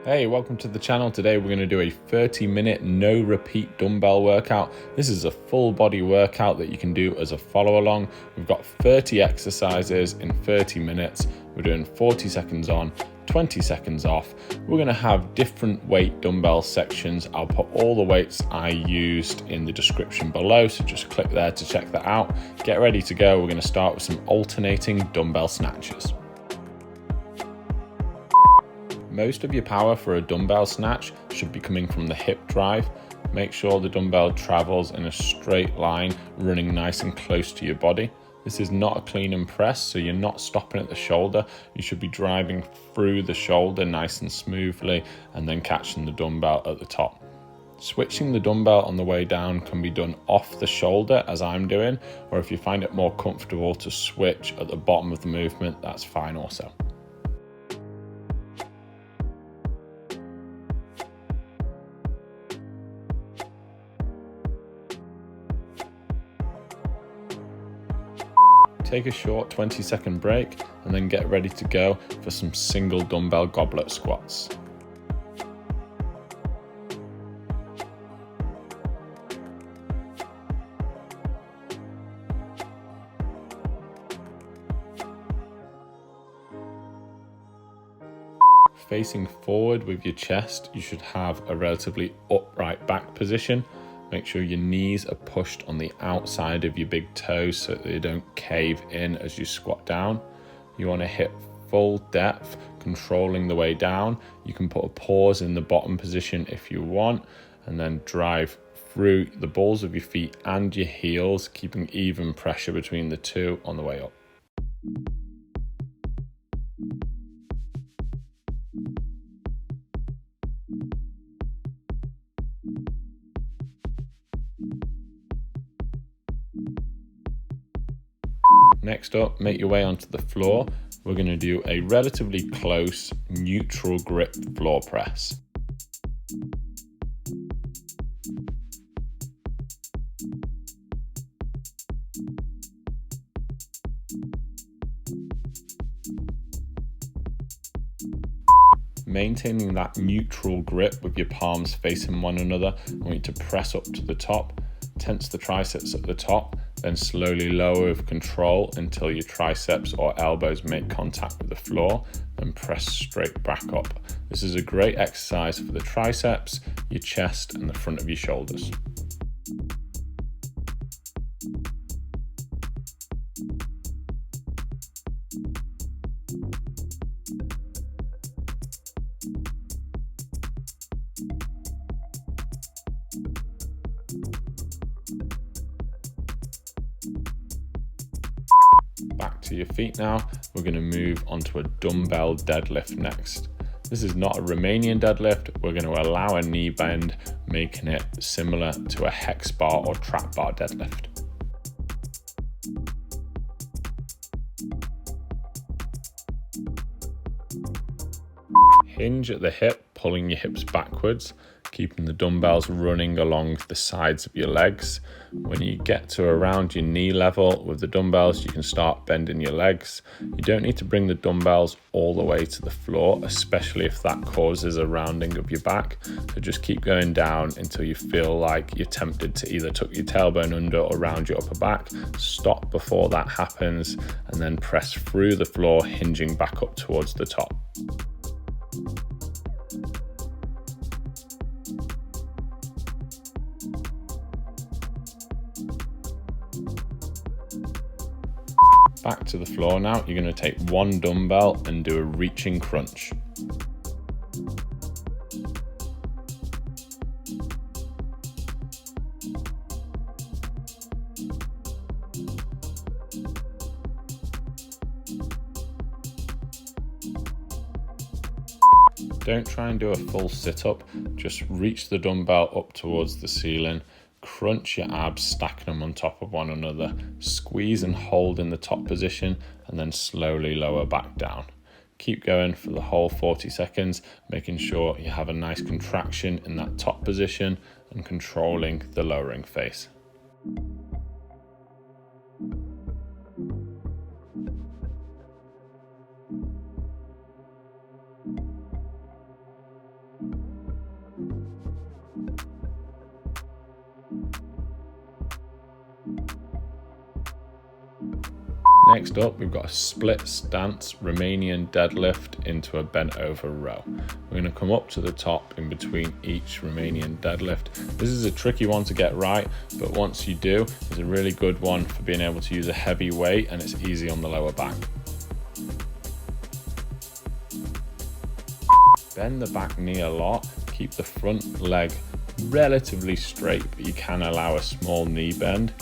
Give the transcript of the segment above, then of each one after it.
Hey, welcome to the channel. Today we're going to do a 30-minute no repeat dumbbell workout. This is a full body workout that you can do as a follow along. We've got 30 exercises in 30 minutes. We're doing 40 seconds on, 20 seconds off. We're going to have different weight dumbbell sections. I'll put all the weights I used in the description below, so just click there to check that out. Get ready to go. We're going to start with some alternating dumbbell snatches. Most of your power for a dumbbell snatch should be coming from the hip drive. Make sure the dumbbell travels in a straight line, running nice and close to your body. This is not a clean and press, so you're not stopping at the shoulder. You should be driving through the shoulder nice and smoothly and then catching the dumbbell at the top. Switching the dumbbell on the way down can be done off the shoulder as I'm doing, or if you find it more comfortable to switch at the bottom of the movement, that's fine also. Take a short 20-second break and then get ready to go for some single dumbbell goblet squats. Facing forward with your chest, you should have a relatively upright back position. Make sure your knees are pushed on the outside of your big toes so that they don't cave in as you squat down. You want to hit full depth, controlling the way down. You can put a pause in the bottom position if you want, and then drive through the balls of your feet and your heels, keeping even pressure between the two on the way up. Next up, make your way onto the floor. We're going to do a relatively close neutral grip floor press. Maintaining that neutral grip with your palms facing one another, I want you to press up to the top, tense the triceps at the top, then slowly lower with control until your triceps or elbows make contact with the floor, then press straight back up. This is a great exercise for the triceps, your chest, and the front of your shoulders. Back to your feet now. We're going to move onto a dumbbell deadlift next. This is not a Romanian deadlift. We're going to allow a knee bend, making it similar to a hex bar or trap bar deadlift. Hinge at the hip, pulling your hips backwards, keeping the dumbbells running along the sides of your legs. When you get to around your knee level with the dumbbells, you can start bending your legs. You don't need to bring the dumbbells all the way to the floor, especially if that causes a rounding of your back. So just keep going down until you feel like you're tempted to either tuck your tailbone under or round your upper back. Stop before that happens and then press through the floor, hinging back up towards the top. Back to the floor now. You're going to take one dumbbell and do a reaching crunch. Don't try and do a full sit-up, just reach the dumbbell up towards the ceiling, crunch your abs, stacking them on top of one another, squeeze and hold in the top position, and then slowly lower back down. Keep going for the whole 40 seconds, making sure you have a nice contraction in that top position and controlling the lowering face. Next up, we've got a split stance Romanian deadlift into a bent over row. We're going to come up to the top in between each Romanian deadlift. This is a tricky one to get right, but once you do, it's a really good one for being able to use a heavy weight, and it's easy on the lower back. Bend the back knee a lot, keep the front leg relatively straight, but you can allow a small knee bend.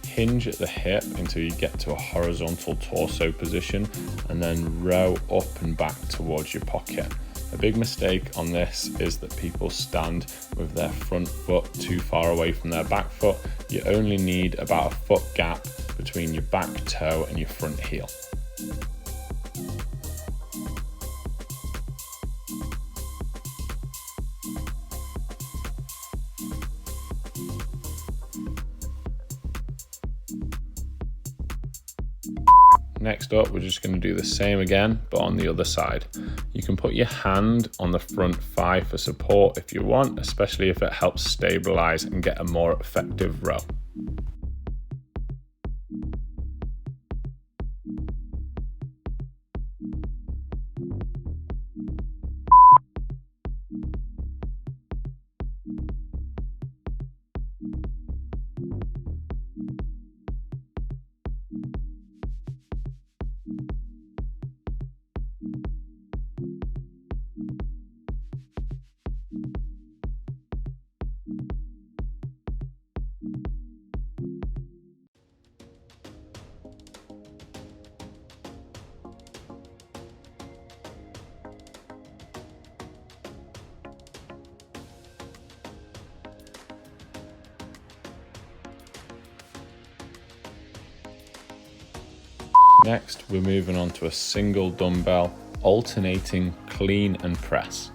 Hinge at the hip until you get to a horizontal torso position, and then row up and back towards your pocket. A big mistake on this is that people stand with their front foot too far away from their back foot. You only need about a foot gap between your back toe and your front heel. Next up, we're just going to do the same again, but on the other side. You can put your hand on the front thigh for support if you want, especially if it helps stabilize and get a more effective row. Next, we're moving on to a single dumbbell, alternating clean and press.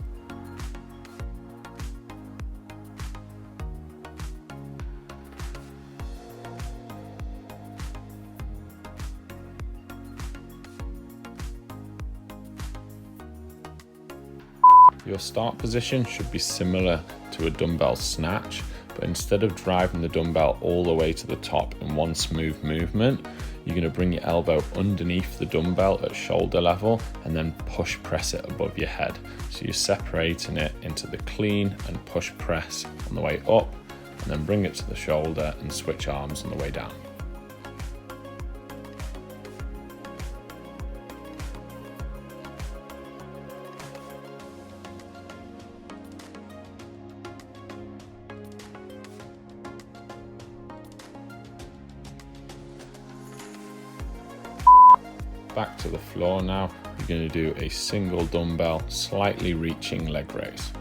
Your start position should be similar to a dumbbell snatch, but instead of driving the dumbbell all the way to the top in one smooth movement, you're going to bring your elbow underneath the dumbbell at shoulder level and then push press it above your head. So you're separating it into the clean and push press on the way up, and then bring it to the shoulder and switch arms on the way down. Back to the floor now. You're going to do a single dumbbell, slightly reaching leg raise.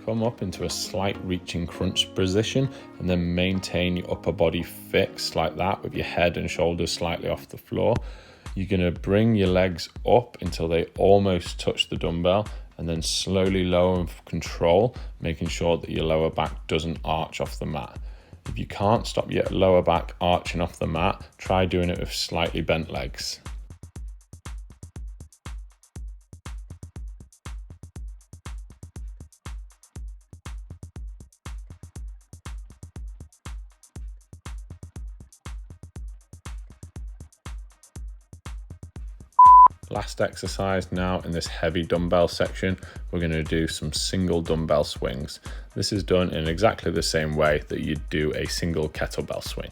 Come up into a slight reaching crunch position and then maintain your upper body fixed like that with your head and shoulders slightly off the floor. You're going to bring your legs up until they almost touch the dumbbell, and then slowly lower with control, making sure that your lower back doesn't arch off the mat. If you can't stop your lower back arching off the mat, try doing it with slightly bent legs. Last exercise now in this heavy dumbbell section, we're going to do some single dumbbell swings. This is done in exactly the same way that you'd do a single kettlebell swing.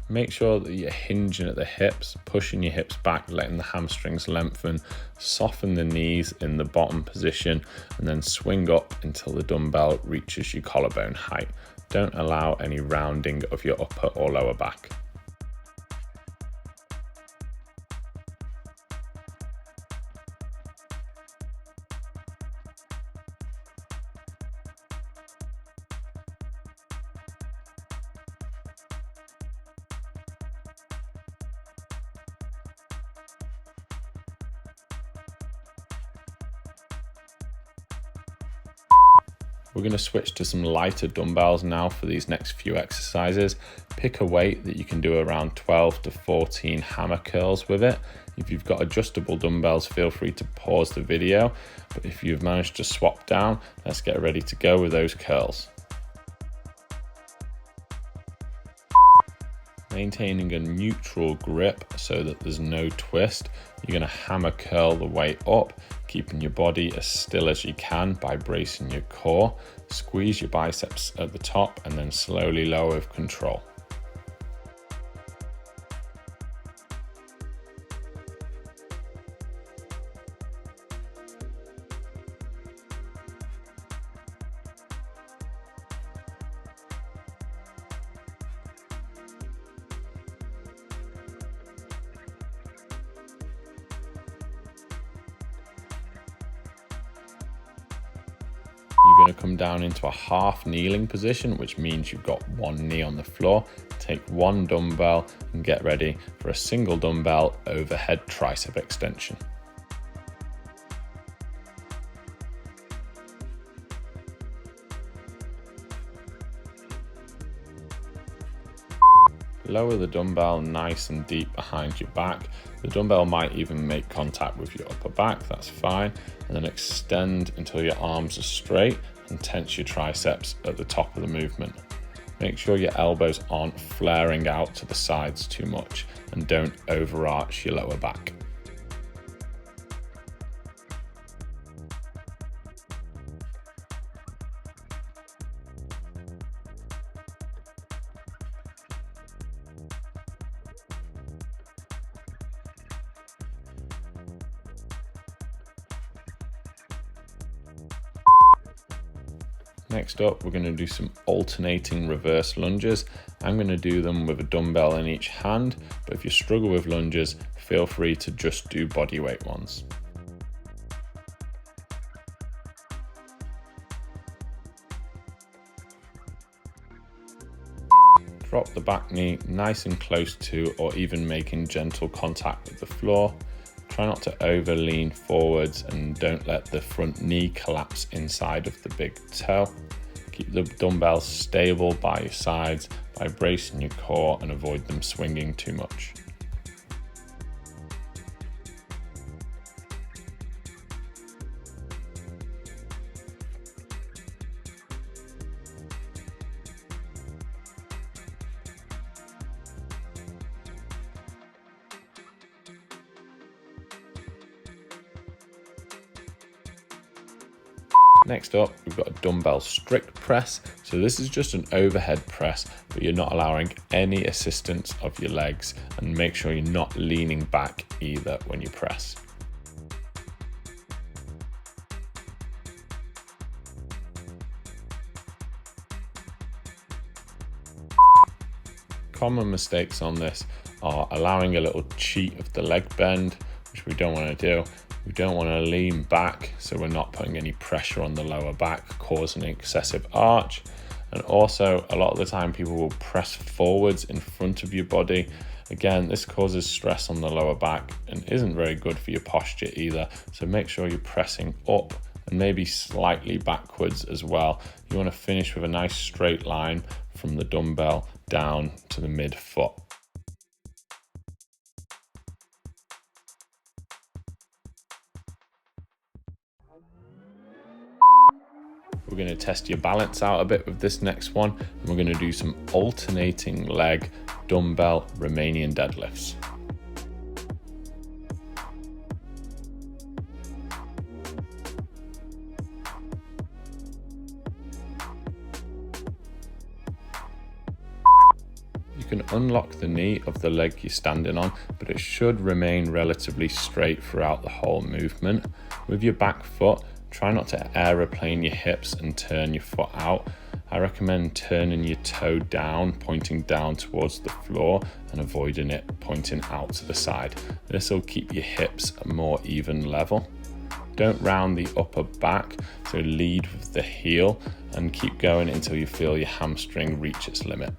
Make sure that you're hinging at the hips, pushing your hips back, letting the hamstrings lengthen, soften the knees in the bottom position, and then swing up until the dumbbell reaches your collarbone height. Don't allow any rounding of your upper or lower back. We're going to switch to some lighter dumbbells now for these next few exercises. Pick a weight that you can do around 12 to 14 hammer curls with it. If you've got adjustable dumbbells, feel free to pause the video. But if you've managed to swap down, let's get ready to go with those curls. Maintaining a neutral grip so that there's no twist, you're going to hammer curl the weight up, keeping your body as still as you can by bracing your core. Squeeze your biceps at the top and then slowly lower with control. You're going to come down into a half kneeling position, which means you've got one knee on the floor. Take one dumbbell and get ready for a single dumbbell overhead tricep extension. Lower the dumbbell nice and deep behind your back. The dumbbell might even make contact with your upper back, that's fine. And then extend until your arms are straight and tense your triceps at the top of the movement. Make sure your elbows aren't flaring out to the sides too much and don't overarch your lower back. Next up, we're going to do some alternating reverse lunges. I'm going to do them with a dumbbell in each hand, but if you struggle with lunges, feel free to just do bodyweight ones. Drop the back knee nice and close to or even making gentle contact with the floor. Try not to over lean forwards and don't let the front knee collapse inside of the big toe. Keep the dumbbells stable by your sides by bracing your core and avoid them swinging too much. Next up, we've got a dumbbell strict press. So this is just an overhead press, but you're not allowing any assistance of your legs, and make sure you're not leaning back either when you press. Common mistakes on this are allowing a little cheat of the leg bend, which we don't want to do. We don't want to lean back, so we're not putting any pressure on the lower back, causing an excessive arch. And also, a lot of the time, people will press forwards in front of your body. Again, this causes stress on the lower back and isn't very good for your posture either. So make sure you're pressing up and maybe slightly backwards as well. You want to finish with a nice straight line from the dumbbell down to the mid-foot. We're going to test your balance out a bit with this next one, and we're going to do some alternating leg dumbbell Romanian deadlifts. You can unlock the knee of the leg you're standing on, but it should remain relatively straight throughout the whole movement. With your back foot, try not to aeroplane your hips and turn your foot out. I recommend turning your toe down, pointing down towards the floor and avoiding it pointing out to the side. This will keep your hips a more even level. Don't round the upper back, so lead with the heel and keep going until you feel your hamstring reach its limit.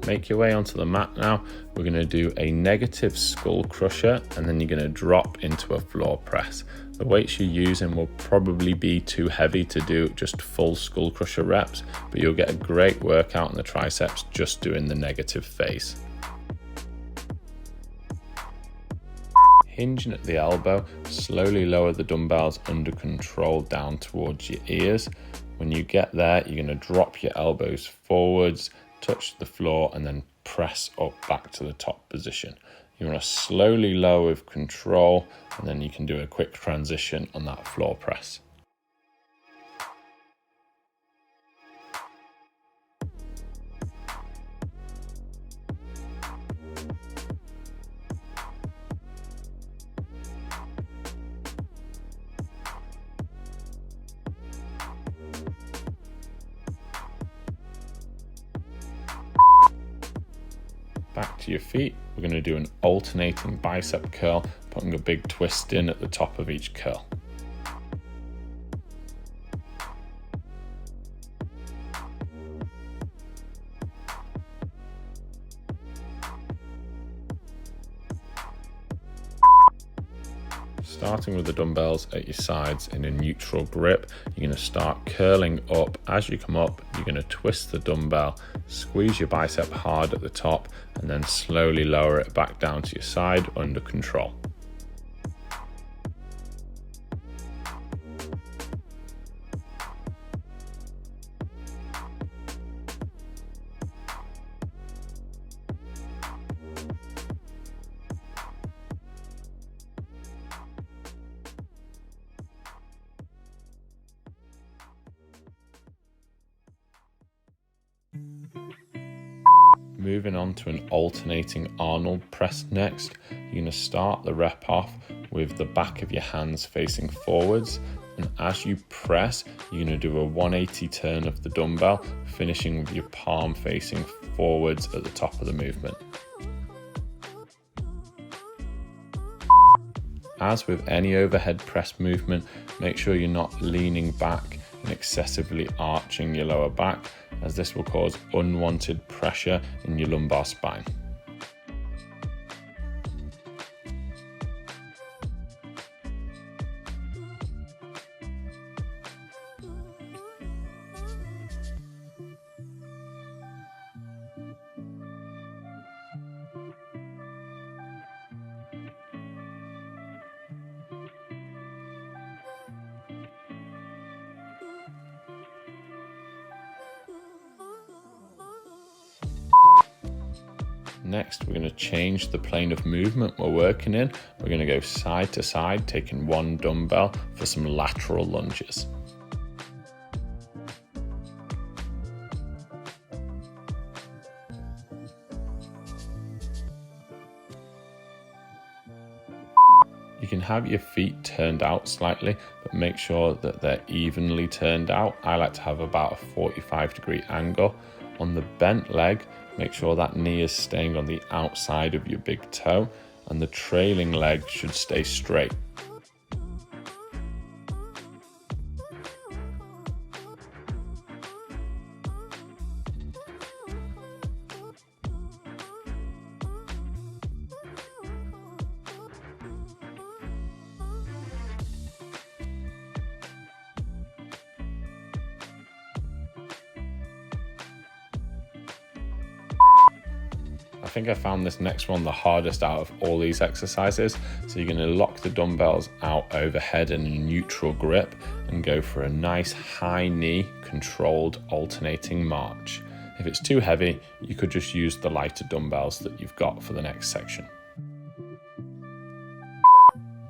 Make your way onto the mat now. We're going to do a negative skull crusher, and then you're going to drop into a floor press. The weights you're using will probably be too heavy to do just full skull crusher reps, but you'll get a great workout in the triceps just doing the negative phase. Hinging at the elbow, slowly lower the dumbbells under control down towards your ears. When you get there, you're going to drop your elbows forwards, touch the floor, and then press up back to the top position. You want to slowly lower with control, and then you can do a quick transition on that floor press. Back to your feet, we're going to do an alternating bicep curl, putting a big twist in at the top of each curl. Starting with the dumbbells at your sides in a neutral grip, you're going to start curling up. As you come up, you're going to twist the dumbbell, squeeze your bicep hard at the top, and then slowly lower it back down to your side under control. Moving on to an alternating Arnold press next, you're going to start the rep off with the back of your hands facing forwards, and as you press, you're going to do a 180 turn of the dumbbell, finishing with your palm facing forwards at the top of the movement. As with any overhead press movement, make sure you're not leaning back and excessively arching your lower back, as this will cause unwanted pressure in your lumbar spine. Next, we're going to change the plane of movement we're working in. We're going to go side to side, taking one dumbbell for some lateral lunges. You can have your feet turned out slightly, but make sure that they're evenly turned out. I like to have about a 45-degree angle. On the bent leg, make sure that knee is staying on the outside of your big toe, and the trailing leg should stay straight. I think I found this next one the hardest out of all these exercises. So you're going to lock the dumbbells out overhead in a neutral grip and go for a nice high knee controlled alternating march. If it's too heavy, you could just use the lighter dumbbells that you've got for the next section.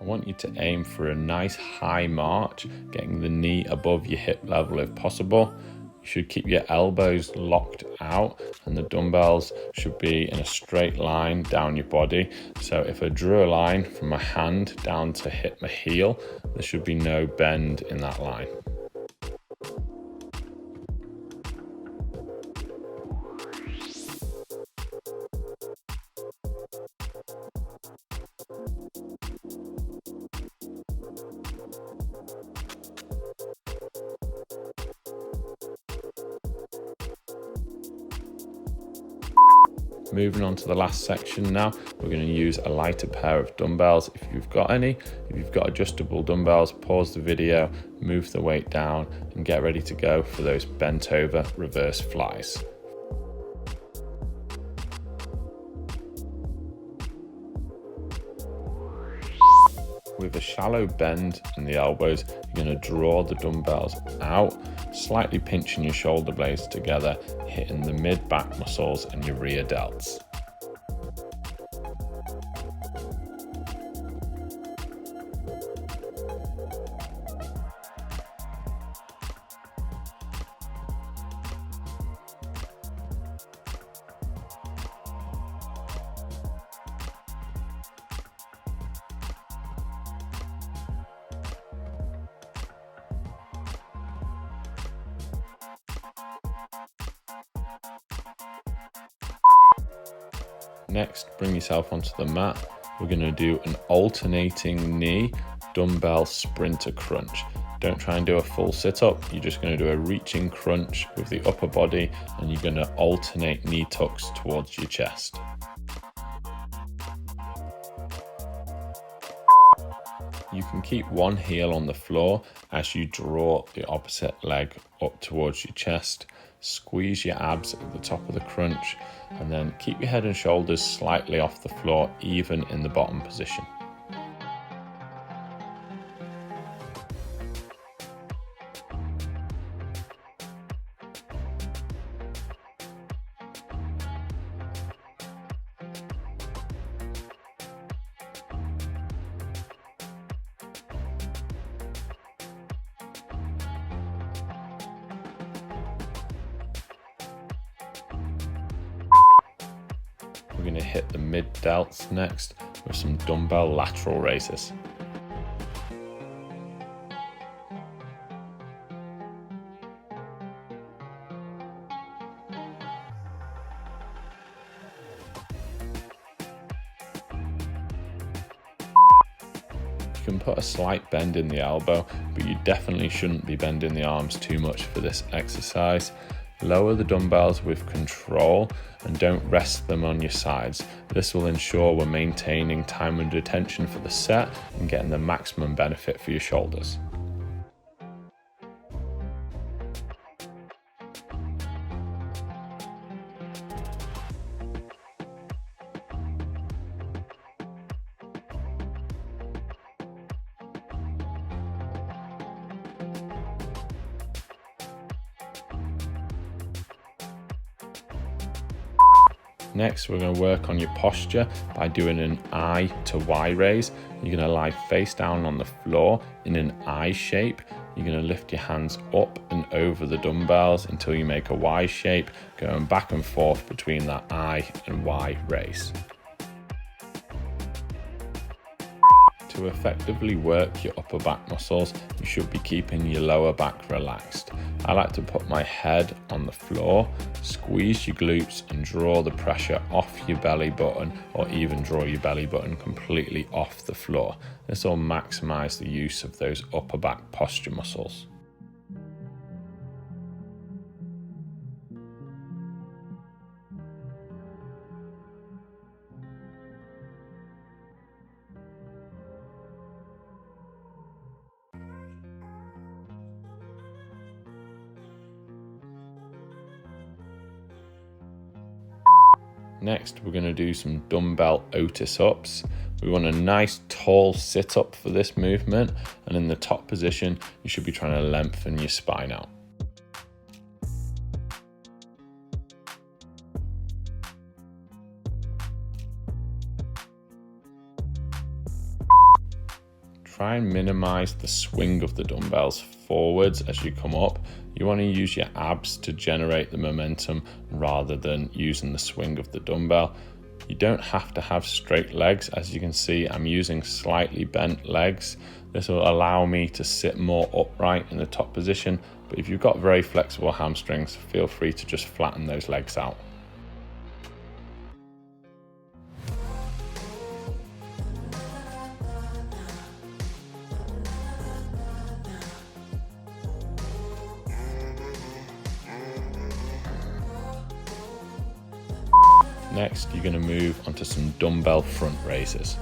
I want you to aim for a nice high march, getting the knee above your hip level if possible. You should keep your elbows locked out, and the dumbbells should be in a straight line down your body. So if I drew a line from my hand down to hit my heel, there should be no bend in that line. Moving on to the last section now, we're going to use a lighter pair of dumbbells if you've got any. If you've got adjustable dumbbells, pause the video, move the weight down and get ready to go for those bent over reverse flies. With a shallow bend in the elbows, you're going to draw the dumbbells out, slightly pinching your shoulder blades together, hitting the mid-back muscles and your rear delts. Next, bring yourself onto the mat. We're going to do an alternating knee dumbbell sprinter crunch. Don't try and do a full sit-up. You're just going to do a reaching crunch with the upper body and you're going to alternate knee tucks towards your chest. You can keep one heel on the floor as you draw the opposite leg up towards your chest. Squeeze your abs at the top of the crunch and then keep your head and shoulders slightly off the floor, even in the bottom position. We're going to hit the mid delts next with some dumbbell lateral raises. You can put a slight bend in the elbow, but you definitely shouldn't be bending the arms too much for this exercise. Lower the dumbbells with control and don't rest them on your sides. This will ensure we're maintaining time under tension for the set and getting the maximum benefit for your shoulders. Next, we're going to work on your posture by doing an I to Y raise. You're going to lie face down on the floor in an I shape. You're going to lift your hands up and over the dumbbells until you make a Y shape, going back and forth between that I and Y raise. To effectively work your upper back muscles, you should be keeping your lower back relaxed. I like to put my head on the floor, squeeze your glutes and draw the pressure off your belly button, or even draw your belly button completely off the floor. This will maximize the use of those upper back posture muscles. Next, we're going to do some dumbbell Otis ups. We want a nice tall sit up for this movement, and in the top position, you should be trying to lengthen your spine out. Try and minimize the swing of the dumbbells forwards as you come up. You want to use your abs to generate the momentum rather than using the swing of the dumbbell. You don't have to have straight legs. As you can see, I'm using slightly bent legs. This will allow me to sit more upright in the top position, but if you've got very flexible hamstrings, feel free to just flatten those legs out. Next, you're going to move onto some dumbbell front raises.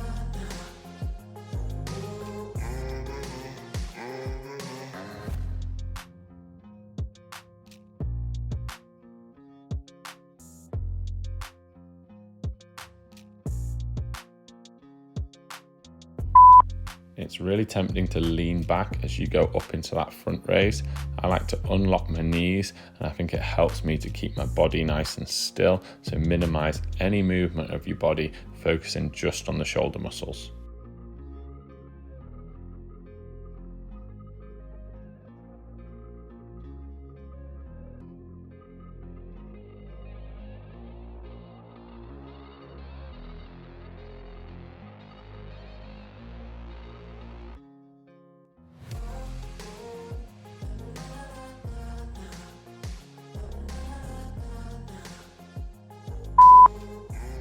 It's really tempting to lean back as you go up into that front raise. I like to unlock my knees, and I think it helps me to keep my body nice and still, so minimize any movement of your body, focusing just on the shoulder muscles.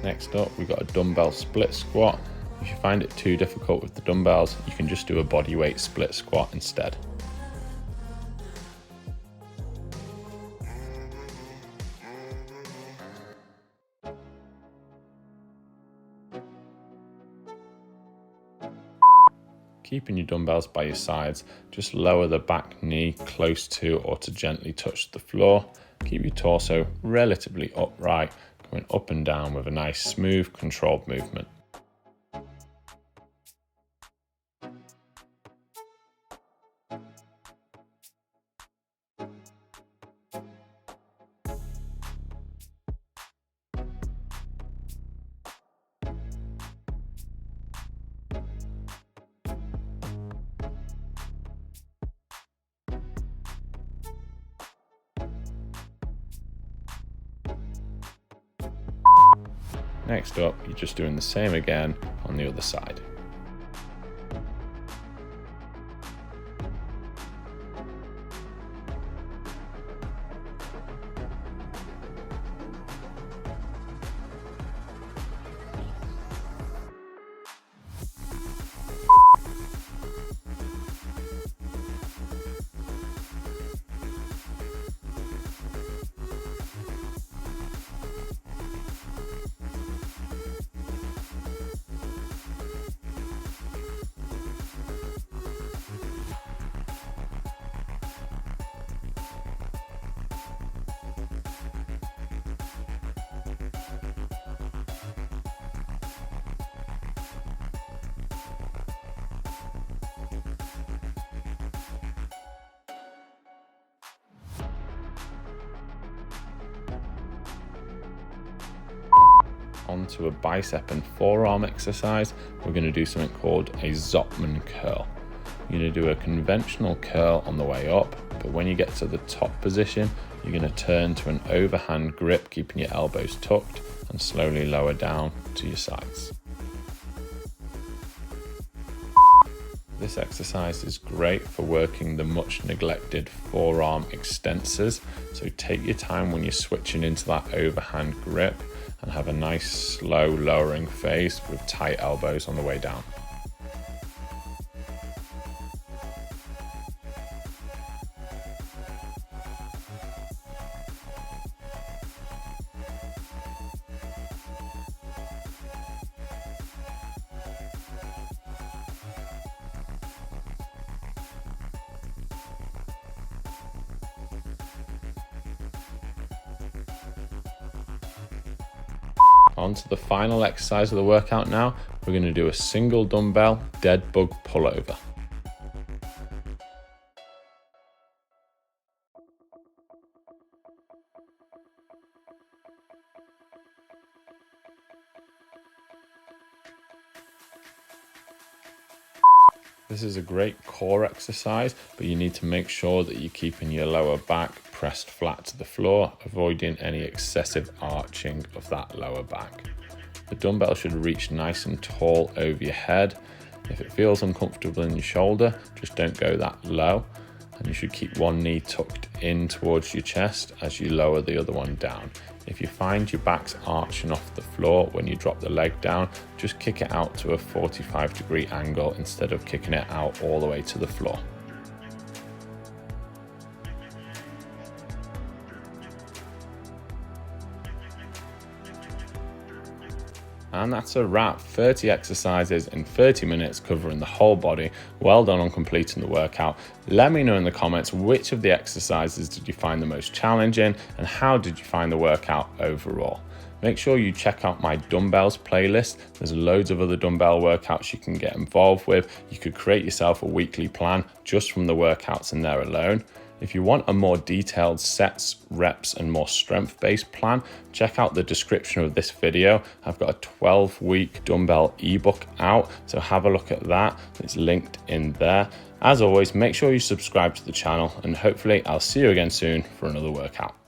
Next up, we've got a dumbbell split squat. If you find it too difficult with the dumbbells, you can just do a bodyweight split squat instead. Keeping your dumbbells by your sides, just lower the back knee close to or to gently touch the floor. Keep your torso relatively upright, going up and down with a nice smooth controlled movement. Next up, you're just doing the same again on the other side. Onto a bicep and forearm exercise, we're going to do something called a Zottman curl. You're going to do a conventional curl on the way up, but when you get to the top position, you're going to turn to an overhand grip, keeping your elbows tucked, and slowly lower down to your sides. This exercise is great for working the much neglected forearm extensors, so take your time when you're switching into that overhand grip and have a nice slow lowering phase with tight elbows on the way down. On to the final exercise of the workout now. We're going to do a single dumbbell dead bug pullover. This is a great core exercise, but you need to make sure that you're keeping your lower back pressed flat to the floor, avoiding any excessive arching of that lower back. The dumbbell should reach nice and tall over your head. If it feels uncomfortable in your shoulder, just don't go that low. And you should keep one knee tucked in towards your chest as you lower the other one down. If you find your back's arching off the floor when you drop the leg down, just kick it out to a 45-degree angle instead of kicking it out all the way to the floor. And that's a wrap. 30 exercises in 30 minutes covering the whole body. Well done on completing the workout. Let me know in the comments which of the exercises did you find the most challenging and how did you find the workout overall. Make sure you check out my dumbbells playlist. There's loads of other dumbbell workouts you can get involved with. You could create yourself a weekly plan just from the workouts in there alone. If you want a more detailed sets, reps, and more strength-based plan, check out the description of this video. I've got a 12-week dumbbell ebook out, so have a look at that. It's linked in there. As always, make sure you subscribe to the channel, and hopefully I'll see you again soon for another workout.